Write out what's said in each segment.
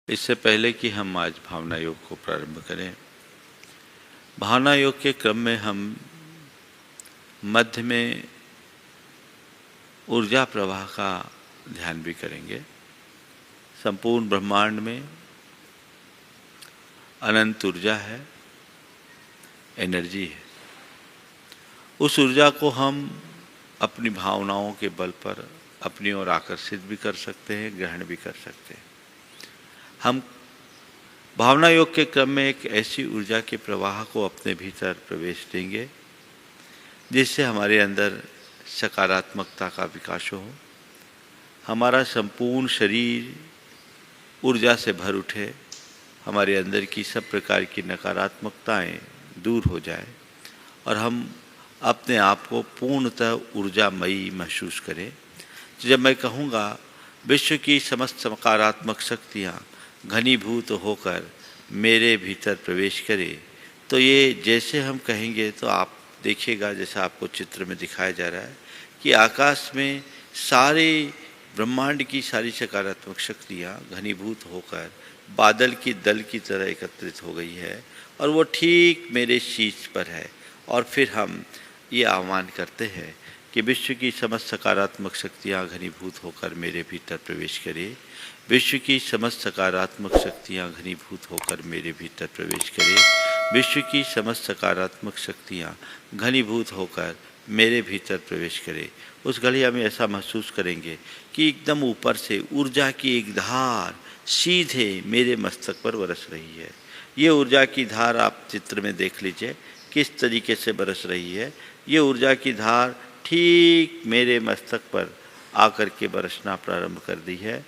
इससे पहले कि हम आज भावना योग को प्रारंभ करें, भावना योग के क्रम में हम मध्य में ऊर्जा प्रवाह का ध्यान भी करेंगे। संपूर्ण ब्रह्मांड में अनंत ऊर्जा है, एनर्जी है। उस ऊर्जा को हम अपनी भावनाओं के बल पर अपनी ओर आकर्षित भी कर सकते हैं, ग्रहण भी कर सकते हैं। हम भावना योग के क्रम में एक ऐसी ऊर्जा के प्रवाह को अपने भीतर प्रवेश देंगे जिससे हमारे अंदर सकारात्मकता का विकास हो, हमारा संपूर्ण शरीर ऊर्जा से भर उठे, हमारे अंदर की सब प्रकार की नकारात्मकताएं दूर हो जाए और हम अपने आप को पूर्णतः ऊर्जामयी महसूस करें। जब मैं कहूँगा विश्व की समस्त सकारात्मक शक्तियाँ घनीभूत होकर मेरे भीतर प्रवेश करें, तो ये जैसे हम कहेंगे तो आप देखिएगा, जैसा आपको चित्र में दिखाया जा रहा है कि आकाश में सारे ब्रह्मांड की सारी सकारात्मक शक्तियाँ घनीभूत होकर बादल की दल की तरह एकत्रित हो गई है और वो ठीक मेरे शीश पर है। और फिर हम ये आह्वान करते हैं कि विश्व की समस्त सकारात्मक शक्तियाँ घनीभूत होकर मेरे भीतर प्रवेश करें, विश्व की समस्त सकारात्मक शक्तियाँ घनीभूत होकर मेरे भीतर प्रवेश करें, विश्व की समस्त सकारात्मक शक्तियाँ घनीभूत होकर मेरे भीतर प्रवेश करें। उस घड़ी हम ऐसा महसूस करेंगे कि एकदम ऊपर से ऊर्जा की एक धार सीधे मेरे मस्तक पर बरस रही है। ये ऊर्जा की धार आप चित्र में देख लीजिए किस तरीके से बरस रही है। ये ऊर्जा की धार ठीक मेरे मस्तक पर आकर के बरसना प्रारंभ कर दी है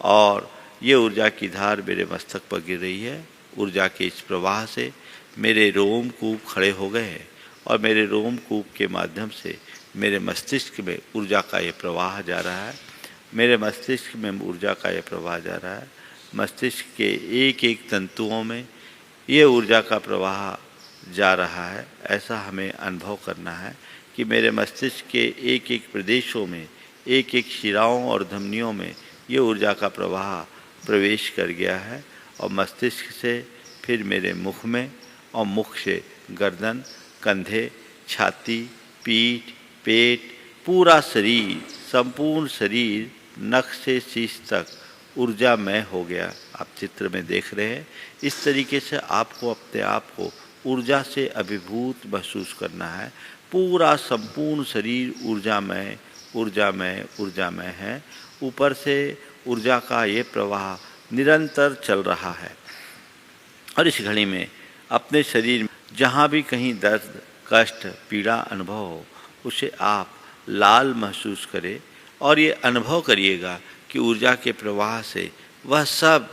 और ये ऊर्जा की धार मेरे मस्तक पर गिर रही है। ऊर्जा के इस प्रवाह से मेरे रोमकूप खड़े हो गए हैं और मेरे रोमकूप के माध्यम से मेरे मस्तिष्क में ऊर्जा का ये प्रवाह जा रहा है। मेरे मस्तिष्क में ऊर्जा का ये प्रवाह जा रहा है। मस्तिष्क के एक एक तंतुओं में ये ऊर्जा का प्रवाह जा रहा है। ऐसा हमें अनुभव करना है कि मेरे मस्तिष्क के एक एक प्रदेशों में, एक एक शिराओं और धमनियों में ये ऊर्जा का प्रवाह प्रवेश कर गया है और मस्तिष्क से फिर मेरे मुख में और मुख से गर्दन, कंधे, छाती, पीठ, पेट, पूरा शरीर, संपूर्ण शरीर नख से शीश तक ऊर्जामय हो गया। आप चित्र में देख रहे हैं। इस तरीके से आपको अपने आप को ऊर्जा से अभिभूत महसूस करना है। पूरा संपूर्ण शरीर ऊर्जामय ऊर्जामय ऊर्जामय है। ऊपर से ऊर्जा का ये प्रवाह निरंतर चल रहा है और इस घड़ी में अपने शरीर में जहाँ भी कहीं दर्द, कष्ट, पीड़ा अनुभव हो उसे आप लाल महसूस करें और ये अनुभव करिएगा कि ऊर्जा के प्रवाह से वह सब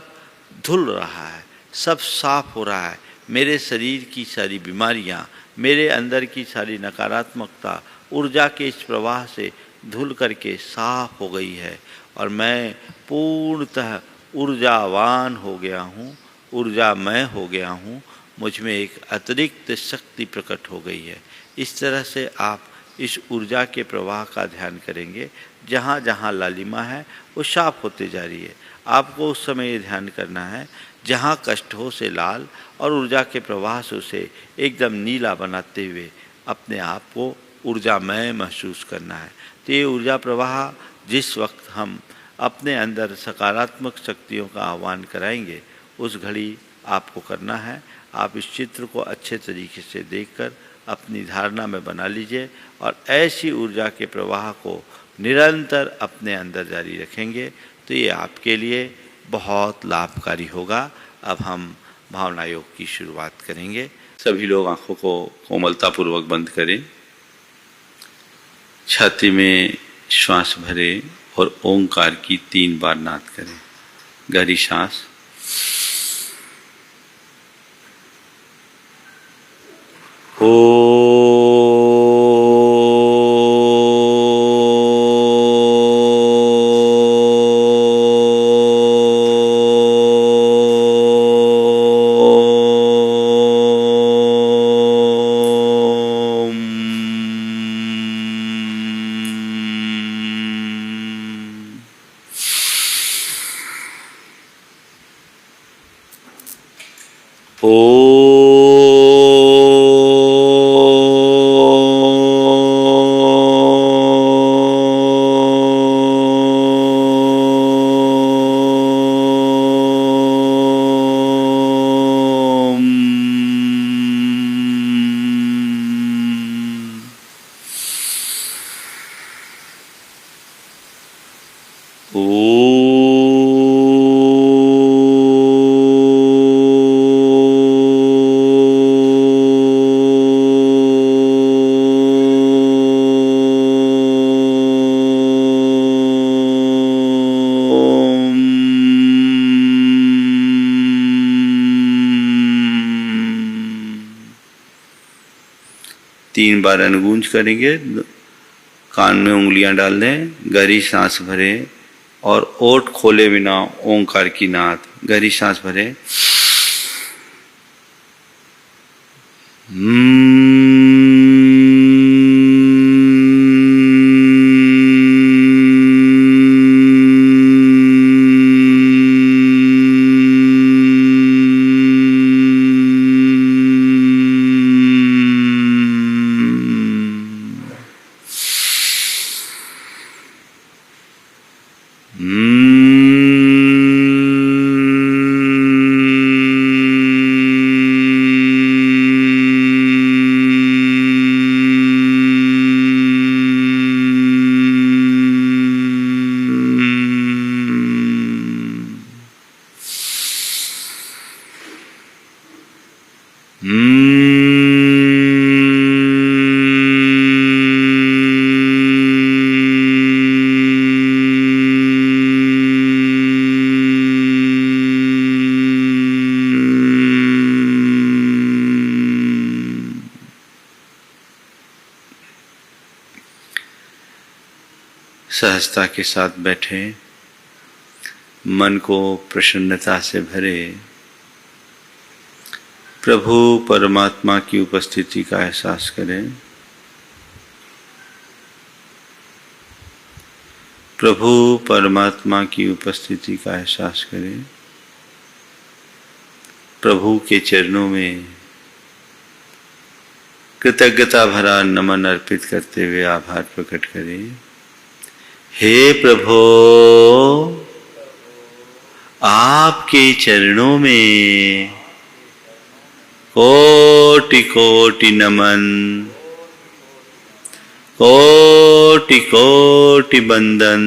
धुल रहा है, सब साफ हो रहा है। मेरे शरीर की सारी बीमारियाँ, मेरे अंदर की सारी नकारात्मकता ऊर्जा के इस प्रवाह से धुल करके साफ हो गई है और मैं पूर्णतः ऊर्जावान हो गया हूँ, ऊर्जामय हो गया हूँ। मुझ में एक अतिरिक्त शक्ति प्रकट हो गई है। इस तरह से आप इस ऊर्जा के प्रवाह का ध्यान करेंगे। जहाँ जहाँ लालिमा है वो साफ होते जा रही है। आपको उस समय ये ध्यान करना है जहाँ कष्ट हो से लाल और ऊर्जा के प्रवाह से उसे एकदम नीला बनाते हुए अपने आप को ऊर्जामय महसूस करना है। तो ये ऊर्जा प्रवाह जिस वक्त हम अपने अंदर सकारात्मक शक्तियों का आह्वान कराएंगे उस घड़ी आपको करना है। आप इस चित्र को अच्छे तरीके से देखकर अपनी धारणा में बना लीजिए और ऐसी ऊर्जा के प्रवाह को निरंतर अपने अंदर जारी रखेंगे तो ये आपके लिए बहुत लाभकारी होगा। अब हम भावना योग की शुरुआत करेंगे। सभी लोग आंखों को कोमलतापूर्वक बंद करें, छाती में श्वास भरें और ओंकार की 3 बार नाद करें। गहरी सांस, 3 बार अनुगूंज करेंगे। कान में उंगलियां डाल दें, गहरी सांस भरें और ओठ खोले बिना ओंकार की नाद। गहरी सांस भरें। सहजता के साथ बैठे, मन को प्रसन्नता से भरे, प्रभु परमात्मा की उपस्थिति का एहसास करें। प्रभु परमात्मा की उपस्थिति का एहसास करें। प्रभु के चरणों में कृतज्ञता भरा नमन अर्पित करते हुए आभार प्रकट करें। हे प्रभु, आपके चरणों में कोटि कोटि नमन, कोटि कोटि बंदन,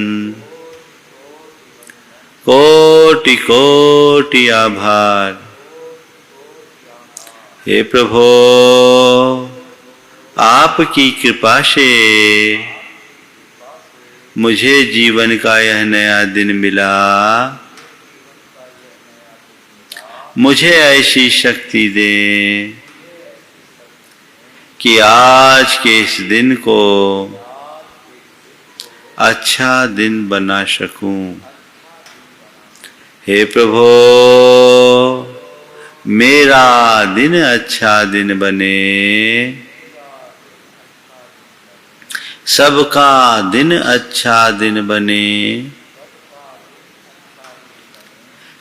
कोटि कोटि आभार। हे प्रभु, आपकी कृपा से मुझे जीवन का यह नया दिन मिला। मुझे ऐसी शक्ति दें कि आज के इस दिन को अच्छा दिन बना सकूं। हे प्रभु, मेरा दिन अच्छा दिन बने, सबका दिन अच्छा दिन बने,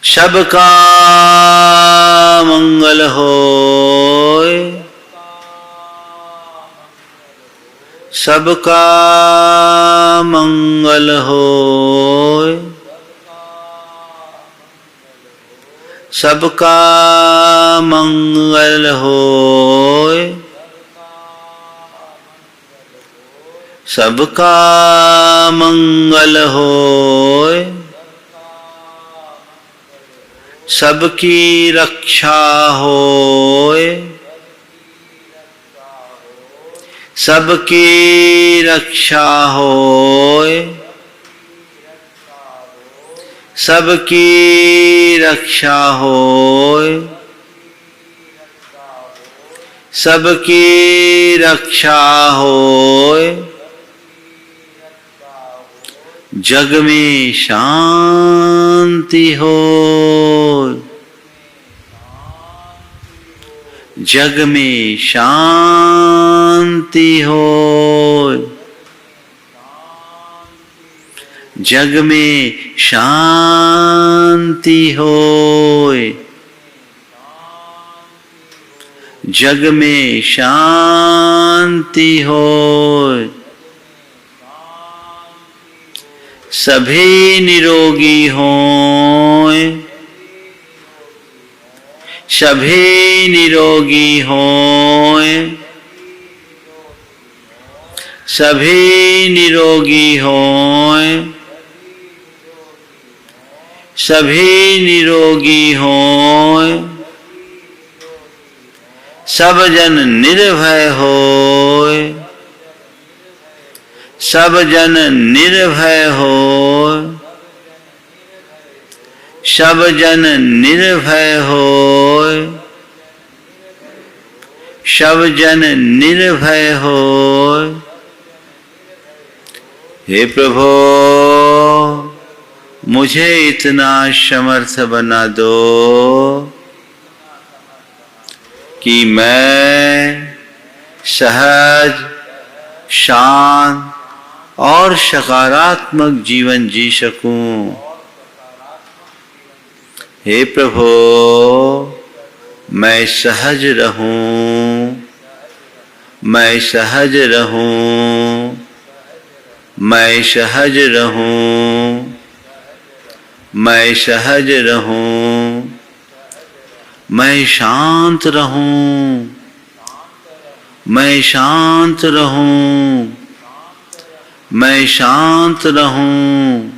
सबका मंगल होए, सबका मंगल होए, सबका मंगल होए, सबका मंगल होए, सबकी रक्षा होए, सबकी रक्षा होए, सबकी रक्षा होए, सबकी रक्षा होए, जग में शांति हो, जग में शांति हो, जग में शांति होए, जग में शांति होए, सभी निरोगी होए, सभी निरोगी होए, सभी निरोगी होए, सभी निरोगी होए, सब जन निर्भय होए, सब जन निर्भय होए, सब जन निर्भय होए, सब जन निर्भय होए। हे प्रभु, मुझे इतना समर्थ बना दो कि मैं सहज, शांत और सकारात्मक जीवन जी सकूं। हे प्रभु, मैं सहज रहूं, मैं सहज रहूं, मैं सहज रहूं, मैं सहज रहूं, मैं शांत रहूं, मैं शांत रहूं, मैं शांत रहूं,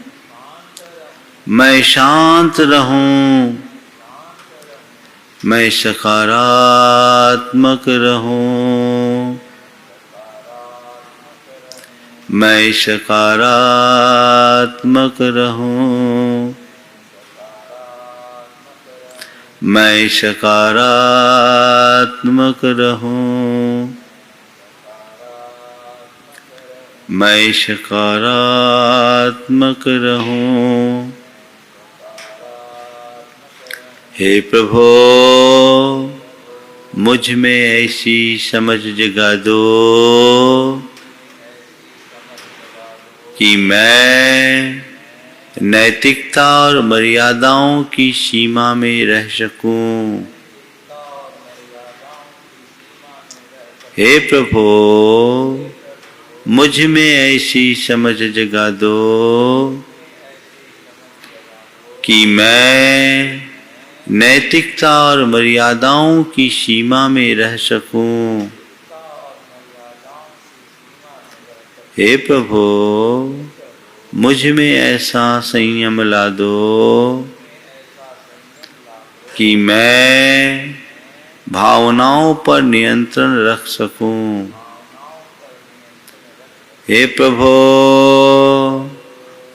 मैं शांत रहूं, मैं सकारात्मक रहूं, मैं सकारात्मक रहूं, मैं सकारात्मक रहूं, मैं सकारात्मक रहूं। हे प्रभु, मुझ में ऐसी समझ जगा दो कि मैं नैतिकता और मर्यादाओं की सीमा में रह सकूं। हे प्रभु, मुझ में ऐसी समझ जगा दो कि मैं नैतिकता और मर्यादाओं की सीमा में रह सकूं। हे प्रभु, मुझ में ऐसा संयम ला दो कि मैं भावनाओं पर नियंत्रण रख सकूं। हे प्रभु,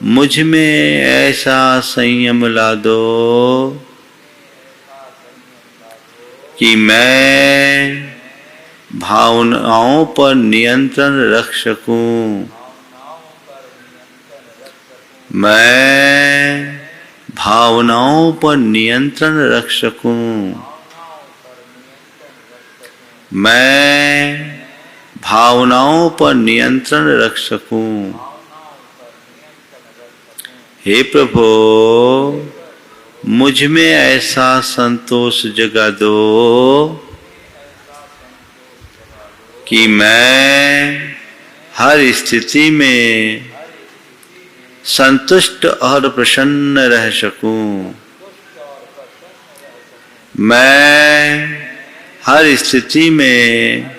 मुझ में ऐसा संयम ला दो कि मैं भावनाओं पर नियंत्रण रख सकूं। मैं भावनाओं पर नियंत्रण रख सकूं। मैं भावनाओं पर नियंत्रण रख सकूं। हे प्रभु, मुझ में ऐसा संतोष जगा दो कि मैं हर स्थिति में संतुष्ट और प्रसन्न रह सकूं। मैं हर स्थिति में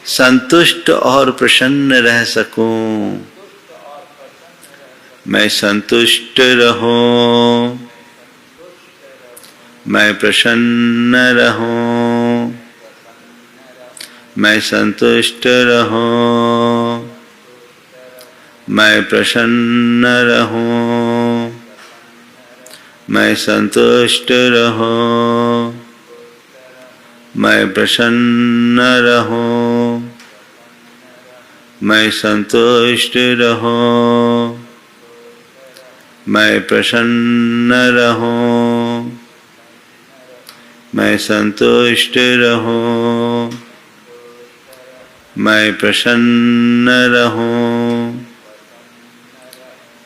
संतुष्ट और प्रसन्न रह सकूं। मैं संतुष्ट रहूं, मैं प्रसन्न रहूं, मैं संतुष्ट रहूं, मैं प्रसन्न रहूं, मैं संतुष्ट रहूं, मैं प्रसन्न रहूं, मैं संतुष्ट रहूं, मैं प्रसन्न रहूं, मैं संतुष्ट रहूं, मैं प्रसन्न रहूं।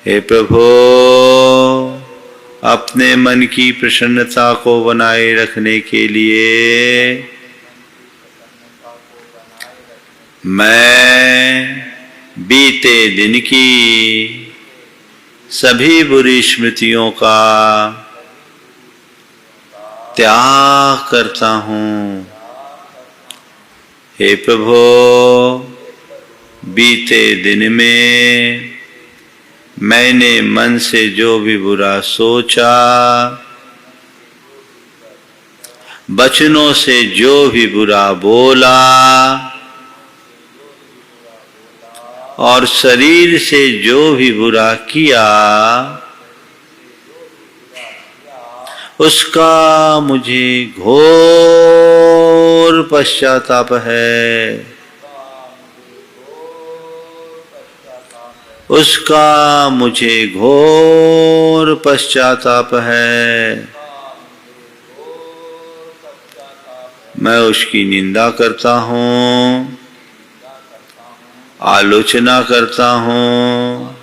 हे प्रभु, अपने मन की प्रसन्नता को बनाए रखने के लिए मैं बीते दिन की सभी बुरी स्मृतियों का त्याग करता हूँ। हे प्रभु, बीते दिन में मैंने मन से जो भी बुरा सोचा, वचनों से जो भी बुरा बोला और शरीर से जो भी बुरा किया, उसका मुझे घोर पश्चाताप है। उसका मुझे घोर पश्चाताप है। मैं उसकी निंदा करता हूँ, आलोचना करता हूँ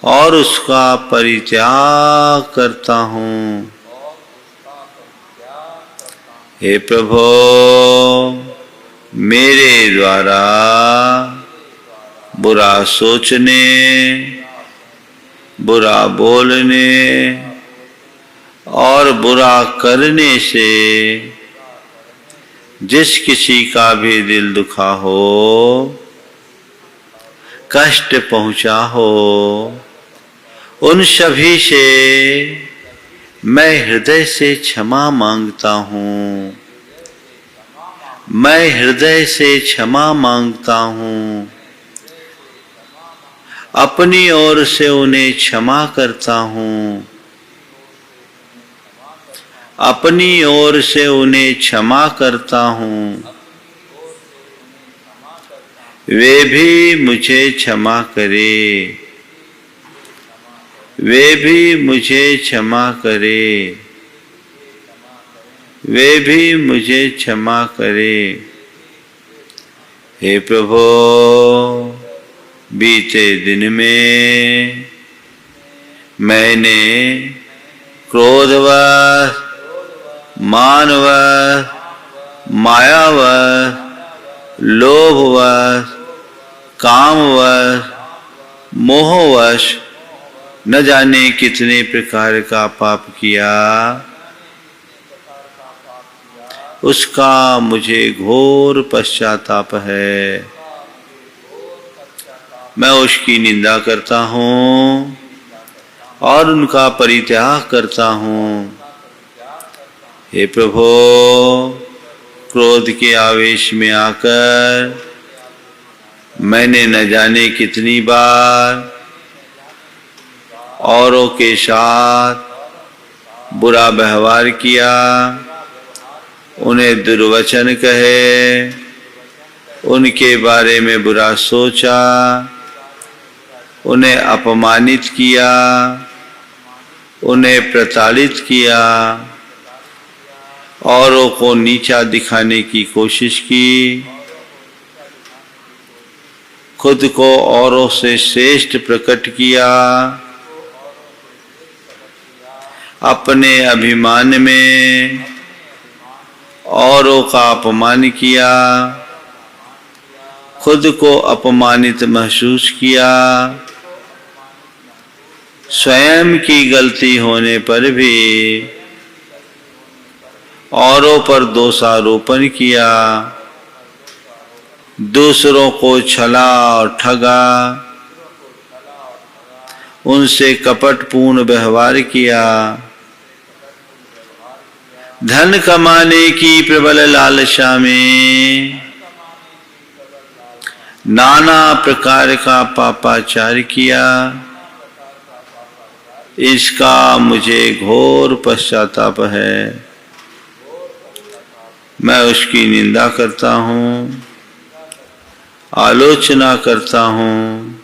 और उसका परित्याग करता हूँ। हे प्रभु, मेरे द्वारा बुरा सोचने, बुरा बोलने और बुरा करने से जिस किसी का भी दिल दुखा हो, कष्ट पहुंचा हो, उन सभी से मैं हृदय से क्षमा मांगता हूँ। मैं हृदय से क्षमा मांगता हूँ। अपनी ओर से उन्हें क्षमा करता हूँ। अपनी ओर से उन्हें क्षमा करता हूँ। वे भी मुझे क्षमा करे। वे भी मुझे क्षमा करे। वे भी मुझे क्षमा करे। हे प्रभु, बीते दिन में मैंने क्रोधवश, मानवश, मायावश, लोभवश, कामवश, मोहवश न जाने कितने प्रकार का पाप किया। उसका मुझे घोर पश्चाताप है। मैं उसकी निंदा करता हूँ और उनका परित्याग करता हूँ। हे प्रभु, क्रोध के आवेश में आकर मैंने न जाने कितनी बार औरों के साथ बुरा व्यवहार किया, उन्हें दुर्वचन कहे, उनके बारे में बुरा सोचा, उन्हें अपमानित किया, उन्हें प्रताड़ित किया, औरों को नीचा दिखाने की कोशिश की, खुद को औरों से श्रेष्ठ प्रकट किया, अपने अभिमान में औरों का अपमान किया, खुद को अपमानित महसूस किया, स्वयं की गलती होने पर भी औरों पर दोषारोपण किया, दूसरों को छला और ठगा, उनसे कपटपूर्ण व्यवहार किया, धन कमाने की प्रबल लालसा में नाना प्रकार का पापाचार किया। इसका मुझे घोर पश्चाताप है। मैं उसकी निंदा करता हूँ, आलोचना करता हूँ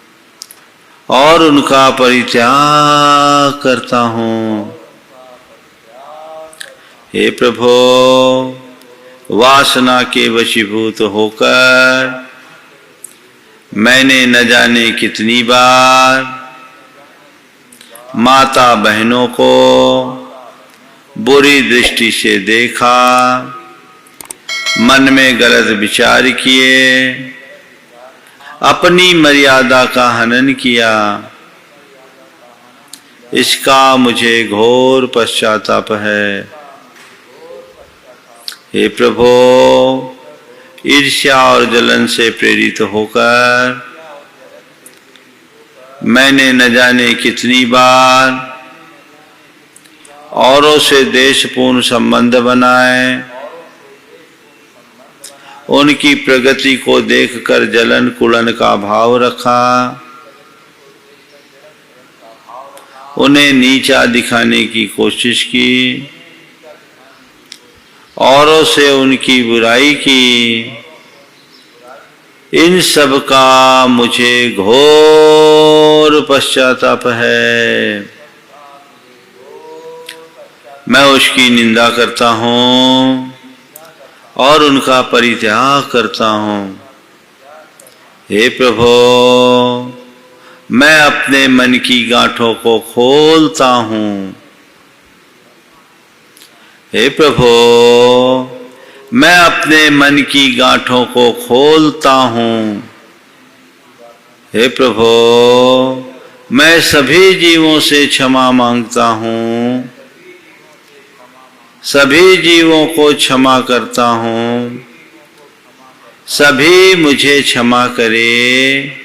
और उनका परित्याग करता हूँ। हे प्रभु, वासना के वशीभूत होकर मैंने न जाने कितनी बार माता बहनों को बुरी दृष्टि से देखा, मन में गलत विचार किए, अपनी मर्यादा का हनन किया, इसका मुझे घोर पश्चाताप है। हे प्रभु, ईर्ष्या और जलन से प्रेरित होकर मैंने न जाने कितनी बार औरों से द्वेषपूर्ण संबंध बनाए, उनकी प्रगति को देखकर जलन कुलन का भाव रखा, उन्हें नीचा दिखाने की कोशिश की, औरों से उनकी बुराई की। इन सब का मुझे घोर पश्चाताप है। मैं उसकी निंदा करता हूँ और उनका परित्याग करता हूँ। हे प्रभु, मैं अपने मन की गांठों को खोलता हूँ। हे प्रभु, मैं अपने मन की गांठों को खोलता हूँ। हे प्रभु, मैं सभी जीवों से क्षमा मांगता हूँ, सभी जीवों को क्षमा करता हूँ। सभी मुझे क्षमा करे।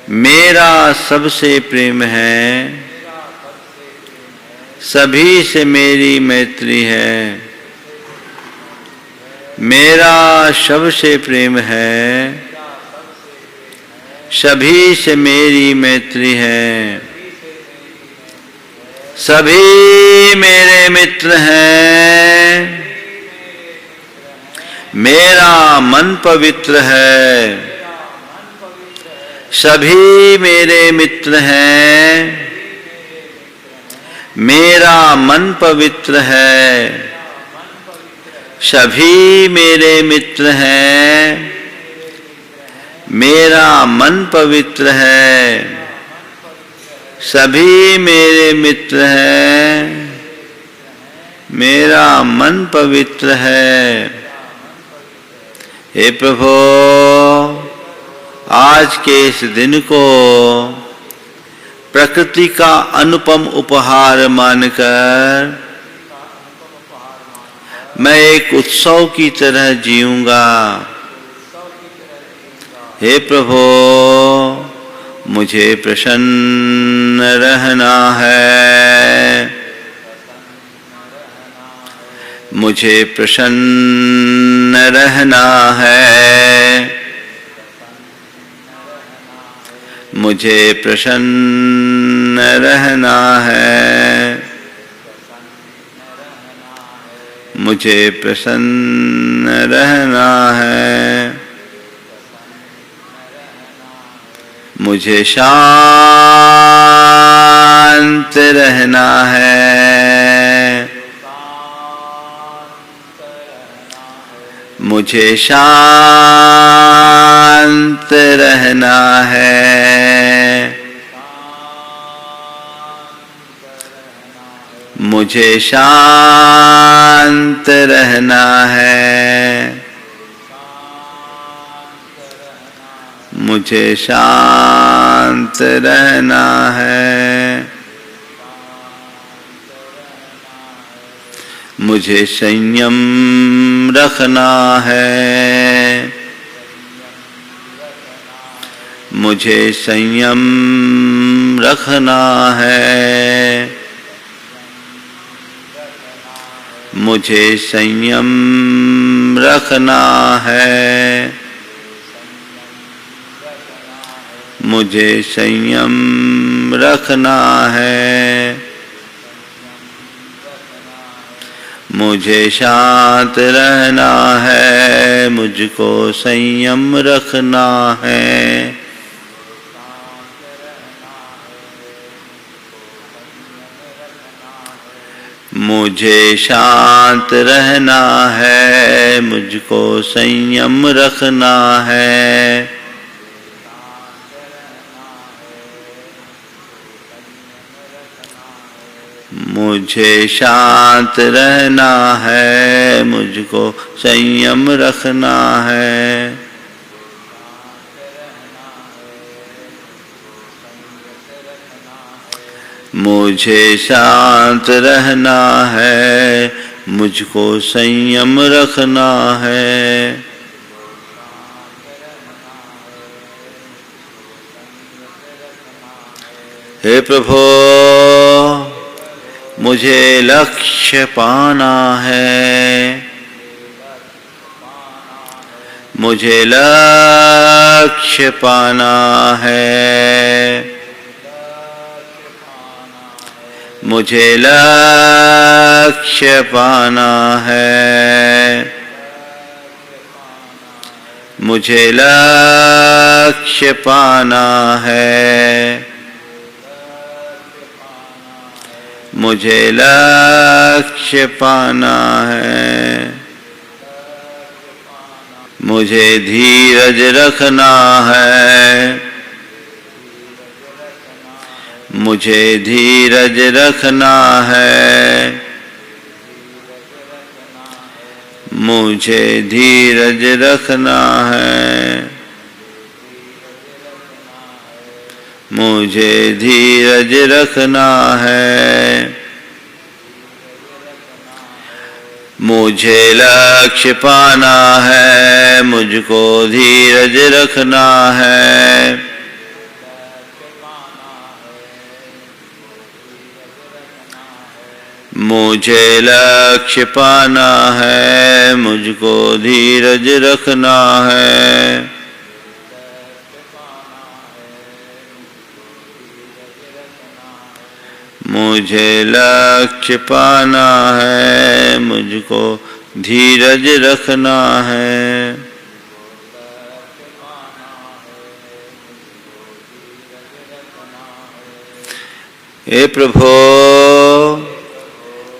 मेरा सबसे प्रेम है, सभी से मेरी मैत्री है। मेरा सबसे प्रेम है, सभी से मेरी मैत्री है। सभी मेरे मित्र हैं। मेरा मन पवित्र है। सभी मेरे मित्र हैं। मेरा मन पवित्र है। सभी मेरे मित्र हैं। मेरा मन पवित्र है। सभी मेरे मित्र हैं। मेरा मन पवित्र है। हे प्रभु, आज के इस दिन को प्रकृति का अनुपम उपहार मानकर मैं एक उत्सव की तरह जीऊंगा। हे प्रभु, मुझे प्रसन्न रहना है। मुझे प्रसन्न रहना है। मुझे प्रसन्न रहना है। मुझे प्रसन्न रहना है। मुझे शांत रहना है। मुझे शांत रहना है। मुझे शांत रहना है। मुझे शांत रहना है। मुझे संयम रखना है। मुझे संयम रखना है। मुझे संयम रखना है। मुझे संयम रखना है। मुझे शांत रहना है। मुझको संयम रखना है। मुझे शांत रहना है। मुझको संयम रखना है। मुझे शांत रहना है, मुझको संयम रखना है। मुझे शांत रहना है, मुझको संयम रखना है। हे प्रभु, मुझे लक्ष्य पाना है, मुझे लक्ष्य पाना है, मुझे लक्ष्य पाना है, मुझे लक्ष्य पाना है, मुझे लक्ष्य पाना है। मुझे धीरज रखना है, मुझे धीरज रखना है, मुझे धीरज रखना है, मुझे धीरज रखना है। मुझे लक्ष्य पाना है, मुझको धीरज रखना है। मुझे लक्ष्य पाना है, मुझको धीरज रखना है। मुझे लक्ष्य पाना है, मुझको धीरज रखना है। हे प्रभु,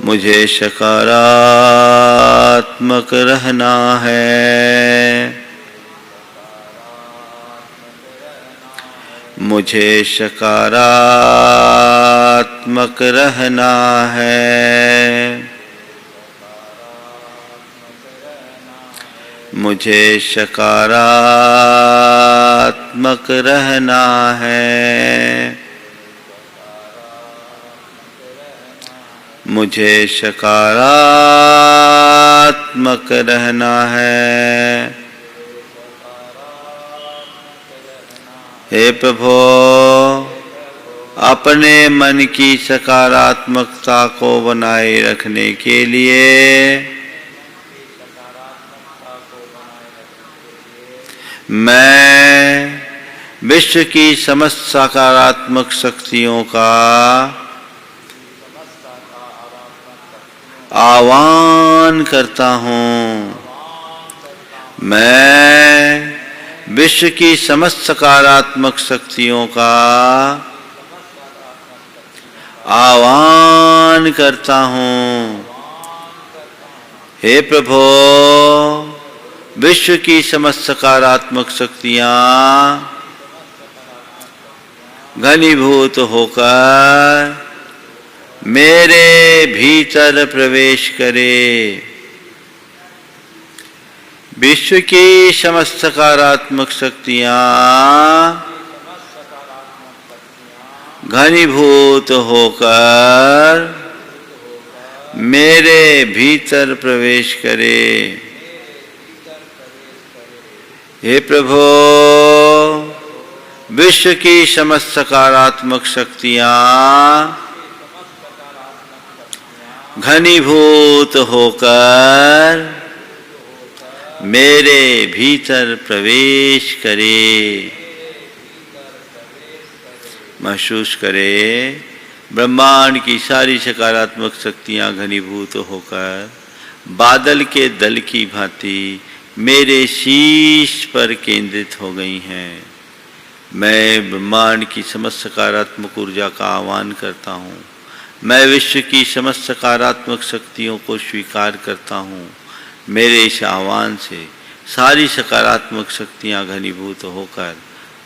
मुझे सकारात्मक रहना है, मुझे सकारात्मक रहना है, मुझे सकारात्मक रहना है, मुझे सकारात्मक रहना है। हे प्रभु, अपने मन की सकारात्मकता को बनाए रखने के लिए मैं विश्व की समस्त सकारात्मक शक्तियों का आह्वान करता हूँ। मैं विश्व की समस्त सकारात्मक शक्तियों का आह्वान करता हूँ। हे प्रभु, विश्व की समस्त सकारात्मक शक्तियाँ घनीभूत होकर मेरे भीतर प्रवेश करे। विश्व की समस्त सकारात्मक शक्तियाँ घनीभूत होकर मेरे भीतर प्रवेश करे। हे प्रभु, विश्व की समस्त सकारात्मक शक्तियाँ घनीभूत होकर मेरे भीतर प्रवेश करे। महसूस करे, ब्रह्मांड की सारी सकारात्मक शक्तियाँ घनीभूत होकर बादल के दल की भांति मेरे शीश पर केंद्रित हो गई हैं। मैं ब्रह्मांड की समस्त सकारात्मक ऊर्जा का आह्वान करता हूँ। मैं विश्व की समस्त सकारात्मक शक्तियों को स्वीकार करता हूँ। मेरे इस आह्वान से सारी सकारात्मक शक्तियाँ घनीभूत होकर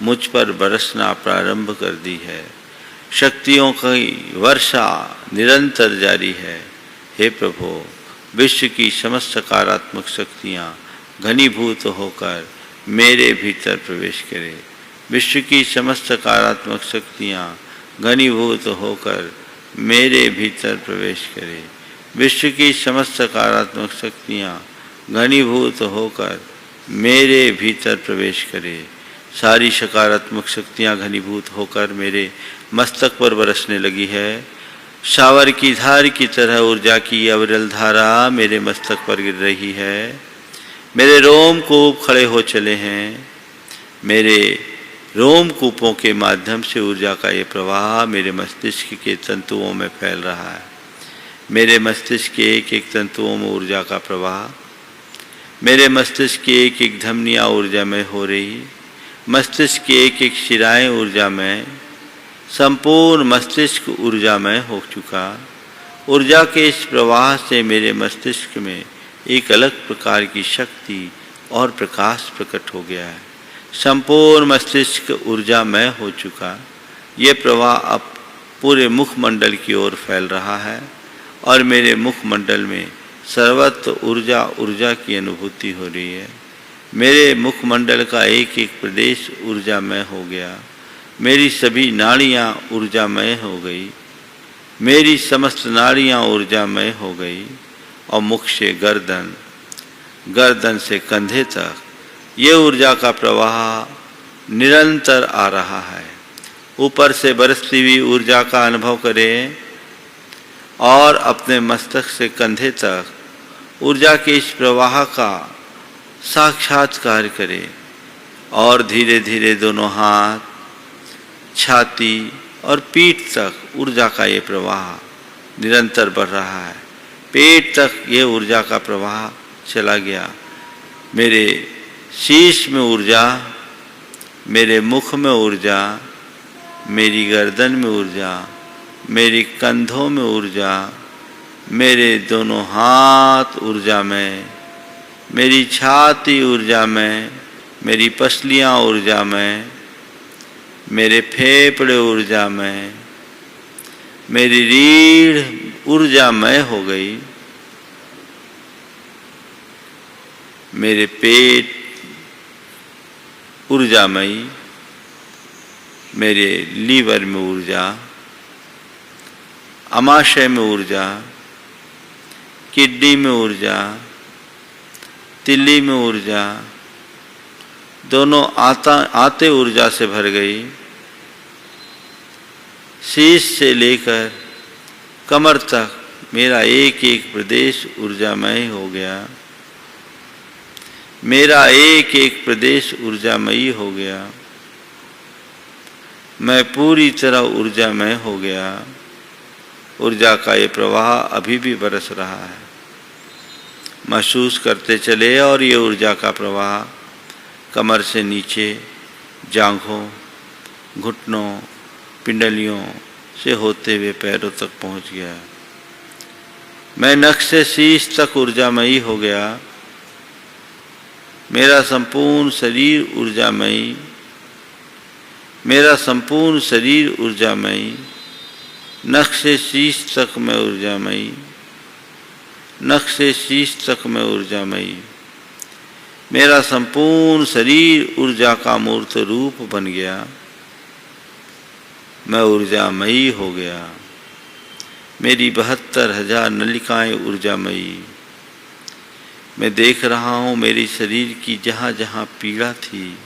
मुझ पर बरसना प्रारंभ कर दी है। शक्तियों की वर्षा निरंतर जारी है। हे प्रभु, विश्व की समस्त सकारात्मक शक्तियाँ घनीभूत होकर मेरे भीतर प्रवेश करें। विश्व की समस्त सकारात्मक शक्तियाँ घनीभूत होकर मेरे भीतर प्रवेश करें। विश्व की समस्त सकारात्मक शक्तियाँ घनीभूत होकर मेरे भीतर प्रवेश करें। सारी सकारात्मक शक्तियाँ घनीभूत होकर मेरे मस्तक पर बरसने लगी है। शावर की धार की तरह ऊर्जा की अविरल धारा मेरे मस्तक पर गिर रही है। मेरे रोमकूप खड़े हो चले हैं। मेरे रोमकूपों के माध्यम से ऊर्जा का ये प्रवाह मेरे मस्तिष्क के तंतुओं में फैल रहा है। मेरे मस्तिष्क के एक एक तंतुओं में ऊर्जा का प्रवाह, मेरे मस्तिष्क की एक एक धमनियाँ ऊर्जा में हो रही, मस्तिष्क की एक एक शिराएँ ऊर्जा में, संपूर्ण मस्तिष्क ऊर्जामय हो चुका। ऊर्जा के इस प्रवाह से मेरे मस्तिष्क में एक अलग प्रकार की शक्ति और प्रकाश प्रकट हो गया है। संपूर्ण मस्तिष्क ऊर्जामय हो चुका। ये प्रवाह अब पूरे मुखमंडल की ओर फैल रहा है और मेरे मुखमंडल में सर्वत्र ऊर्जा की अनुभूति हो रही है। मेरे मुखमंडल का एक एक प्रदेश ऊर्जामय हो गया। मेरी सभी नाड़ियाँ ऊर्जामय हो गई। मेरी समस्त नाड़ियाँ ऊर्जामय हो गई और मुख से गर्दन, गर्दन से कंधे तक ये ऊर्जा का प्रवाह निरंतर आ रहा है। ऊपर से बरसती हुई ऊर्जा का अनुभव करें और अपने मस्तक से कंधे तक ऊर्जा के इस प्रवाह का साक्षात्कार करें और धीरे धीरे दोनों हाथ, छाती और पीठ तक ऊर्जा का ये प्रवाह निरंतर बढ़ रहा है। पेट तक ये ऊर्जा का प्रवाह चला गया। मेरे शीश में ऊर्जा, मेरे मुख में ऊर्जा, मेरी गर्दन में ऊर्जा, मेरी कंधों में ऊर्जा, मेरे दोनों हाथ ऊर्जा में, मेरी छाती ऊर्जा में, मेरी पसलियाँ ऊर्जा में, मेरे फेफड़े ऊर्जा में, मेरी रीढ़ ऊर्जामय हो गई। मेरे पेट ऊर्जामयी, मेरे लीवर में ऊर्जा, अमाशय में ऊर्जा, किडनी में ऊर्जा, तिल्ली में ऊर्जा, दोनों आते ऊर्जा से भर गई। शीश से लेकर कमर तक मेरा एक एक प्रदेश ऊर्जामय हो गया। मेरा एक एक प्रदेश ऊर्जामयी हो गया। मैं पूरी तरह ऊर्जामय हो गया। ऊर्जा का ये प्रवाह अभी भी बरस रहा है। महसूस करते चले और ये ऊर्जा का प्रवाह कमर से नीचे, जांघों, घुटनों, पिंडलियों से होते हुए पैरों तक पहुंच गया। मैं नख से शीश तक ऊर्जामयी हो गया। मेरा संपूर्ण शरीर ऊर्जामयी, मेरा संपूर्ण शरीर ऊर्जामयी। नख से शीश तक मैं ऊर्जामयी, नख से शीश तक मैं ऊर्जामयी। मेरा संपूर्ण शरीर ऊर्जा का मूर्त रूप बन गया। मैं ऊर्जामयी हो गया। मेरी 72,000 नलिकाएं ऊर्जामयी। मैं देख रहा हूँ मेरी शरीर की जहाँ जहाँ पीड़ा थी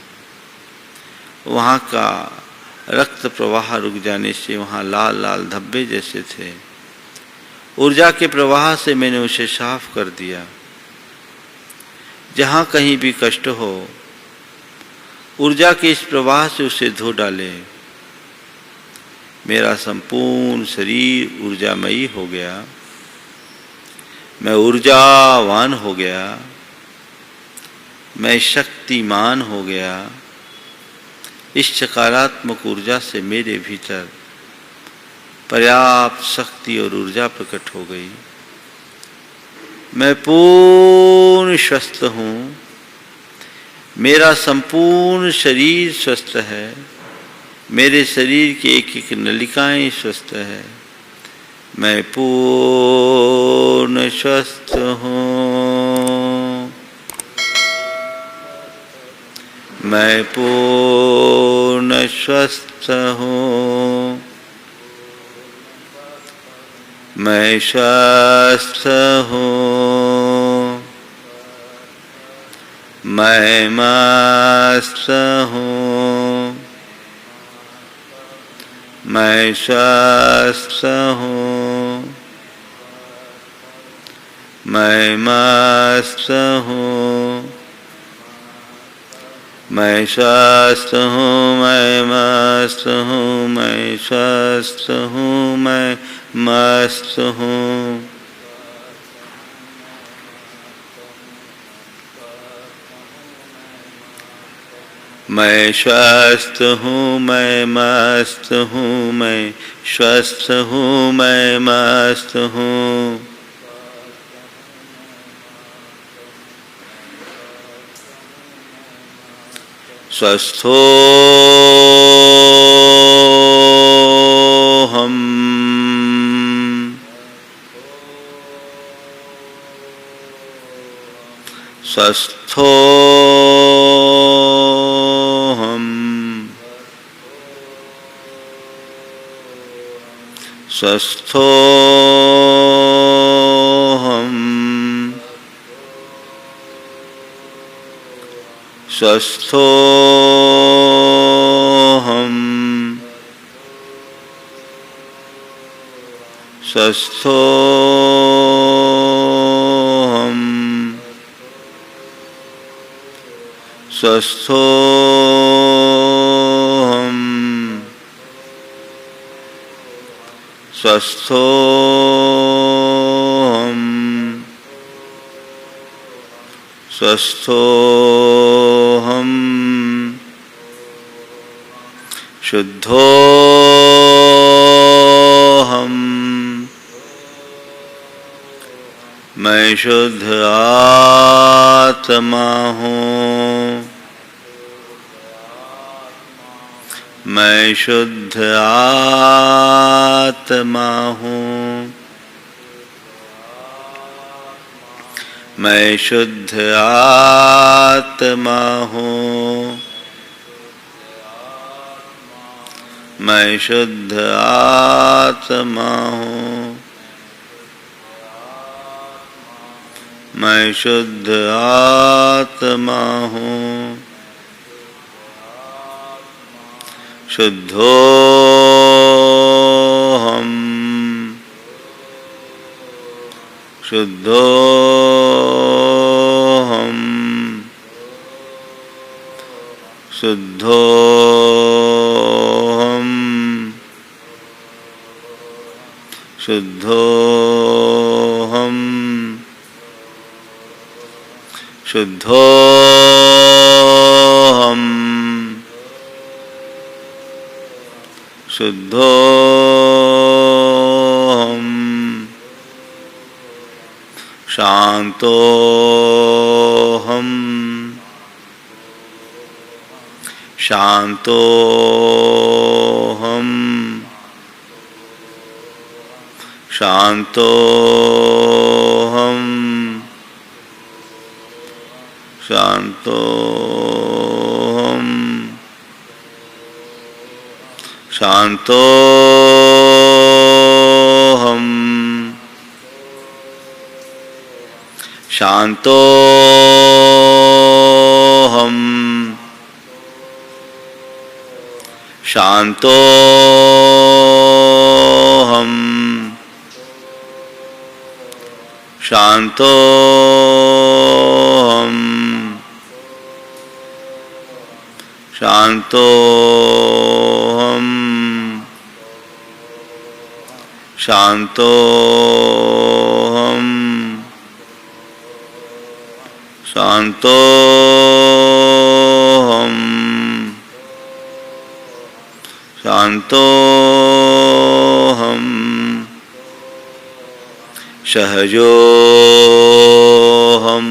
वहाँ का रक्त प्रवाह रुक जाने से वहाँ लाल लाल धब्बे जैसे थे। ऊर्जा के प्रवाह से मैंने उसे साफ कर दिया। जहाँ कहीं भी कष्ट हो, ऊर्जा के इस प्रवाह से उसे धो डाले। मेरा संपूर्ण शरीर ऊर्जामयी हो गया। मैं ऊर्जावान हो गया। मैं शक्तिमान हो गया। इस सकारात्मक ऊर्जा से मेरे भीतर पर्याप्त शक्ति और ऊर्जा प्रकट हो गई। मैं पूर्ण स्वस्थ हूँ। मेरा संपूर्ण शरीर स्वस्थ है। मेरे शरीर की एक एक नलिकाएं स्वस्थ है। मैं पूर्ण स्वस्थ हूँ। मैं पूर्ण स्वस्थ हूँ। मैं स्वस्थ हूँ। मैं मस्त हूँ। मैं स्वस्थ हूँ। मैं मस्त हूँ। मैं स्वस्थ हूँ। मैं मस्त हूँ। मैं स्वस्थ हूँ। मैं मस्त हूँ। मैं स्वस्थ हूँ। मैं मस्त हूँ। मैं स्वस्थ हूँ। मैं मस्त हूँ। स्वस्थो हम। स्वस्थो हम। स्वस्थो हम। स्वस्थो हम। स्वस्थो हम। स्वस्थो हम। स्वस्थो हम। स्वस्थो हम। शुद्धो हम। मैं शुद्ध आत्मा हूँ। मैं शुद्ध आत्मा हूँ। मैं शुद्ध आत्मा हूँ। मैं शुद्ध आत्मा हूँ। मैं शुद्ध आत्मा हूँ। शुद्धो हम। शुद्धो हम। शुद्धो हम। शुद्धो हम। शुद्धो हम। शुद्धो हम। शांतो हम। शांतो हम। शांतो हम। शांतो हम। शांतो हम। शांतो हम। शांतो हम। शांतो हम। शांतो हम। शांतो हम। शांतो हम। शांतो हम। सहजो हम।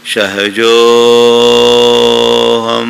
सहजो हम।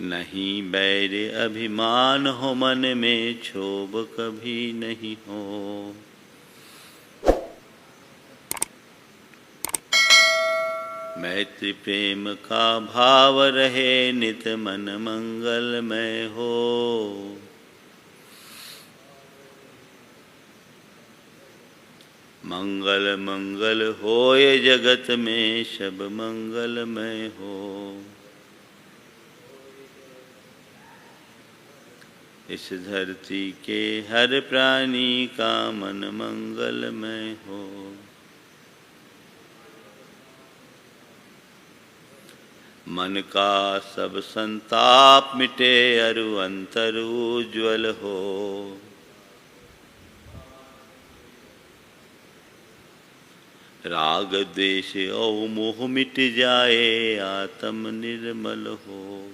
नहीं बैर अभिमान हो मन में, क्षोभ कभी नहीं हो। मैत्री प्रेम का भाव रहे, नित मन मंगलमय हो। मंगल मंगल होए जगत में, सब मंगलमय हो। इस धरती के हर प्राणी का मन मंगलमय हो। मन का सब संताप मिटे, अरु अंतर उज्ज्वल हो। राग द्वेष और मोह मिट जाए, आत्म निर्मल हो।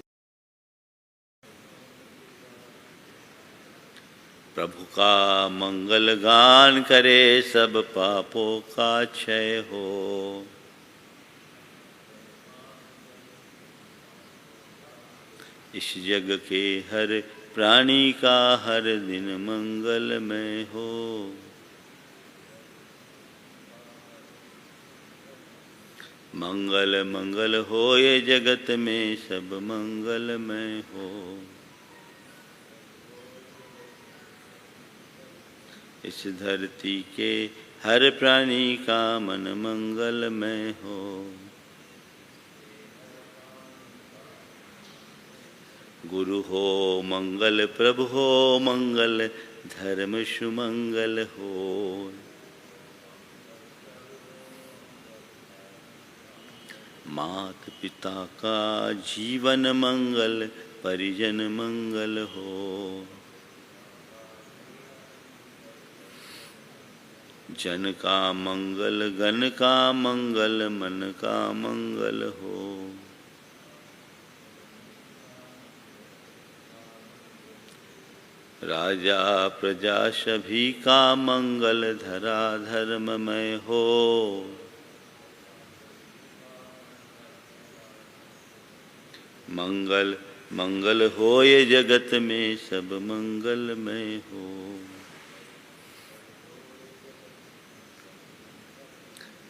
प्रभु का मंगल गान करे, सब पापों का क्षय हो। इस जग के हर प्राणी का हर दिन मंगलमय हो। मंगल मंगल होए जगत में, सब मंगलमय हो। इस धरती के हर प्राणी का मन मंगलमय हो। गुरु हो मंगल, प्रभु हो मंगल, धर्म सुमंगल हो। मात पिता का जीवन मंगल, परिजन मंगल हो। जन का मंगल, गण का मंगल, मन का मंगल हो। राजा प्रजा सभी का मंगल, धरा धर्ममय हो। मंगल मंगल होए जगत में, सब मंगलमय हो।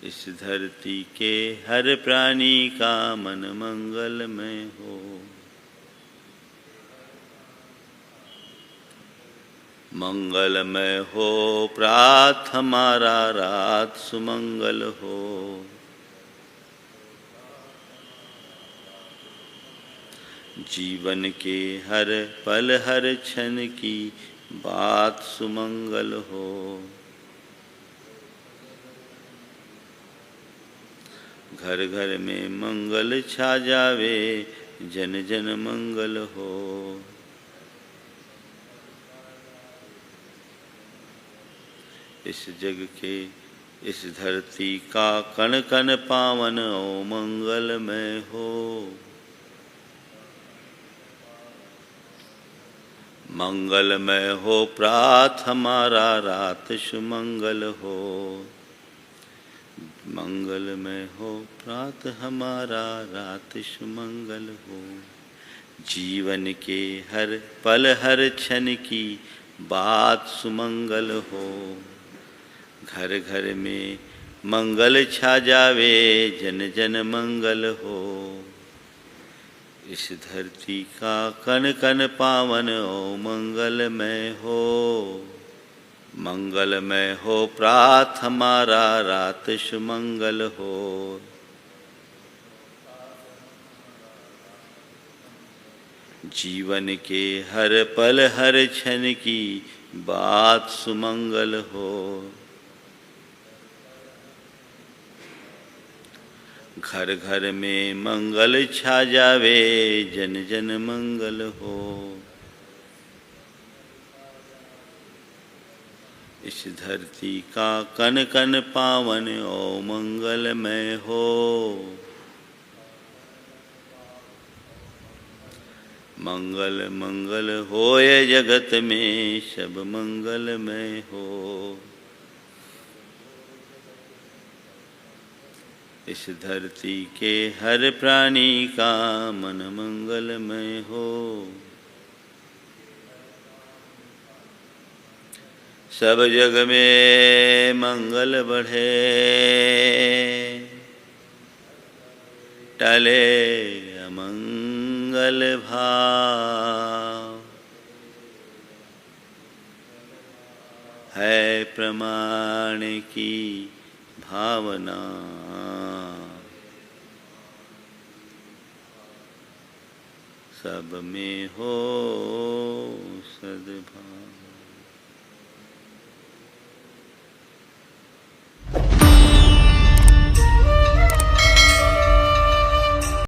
इस धरती के हर प्राणी का मन मंगलमय हो। मंगलमय हो प्रात हमारा, रात सुमंगल हो। जीवन के हर पल हर क्षण की बात सुमंगल हो। घर घर में मंगल छा जावे, जन जन मंगल हो। इस जग के इस धरती का कण कण पावन, ओ मंगलमय हो। मंगलमय हो प्रात हमारा, रात सुमंगल हो। मंगलमय हो प्रात हमारा, रात सुमंगल हो। जीवन के हर पल हर क्षण की बात सुमंगल हो। घर घर में मंगल छा जावे, जन जन मंगल हो। इस धरती का कण कण पावन, ओ मंगलमय हो। मंगलमय हो प्रात हमारा, रात सुमंगल हो। जीवन के हर पल हर क्षण की बात सुमंगल हो। घर घर में मंगल छा जावे, जन जन मंगल हो। इस धरती का कण कण पावन, ओ मंगलमय हो। मंगल मंगल होए जगत में, सब मंगलमय हो। इस धरती के हर प्राणी का मन मंगलमय हो। सब जग में मंगल बढ़े, टले अमंगल भाव। है प्रमाण की भावना, सब में हो सद्भाव।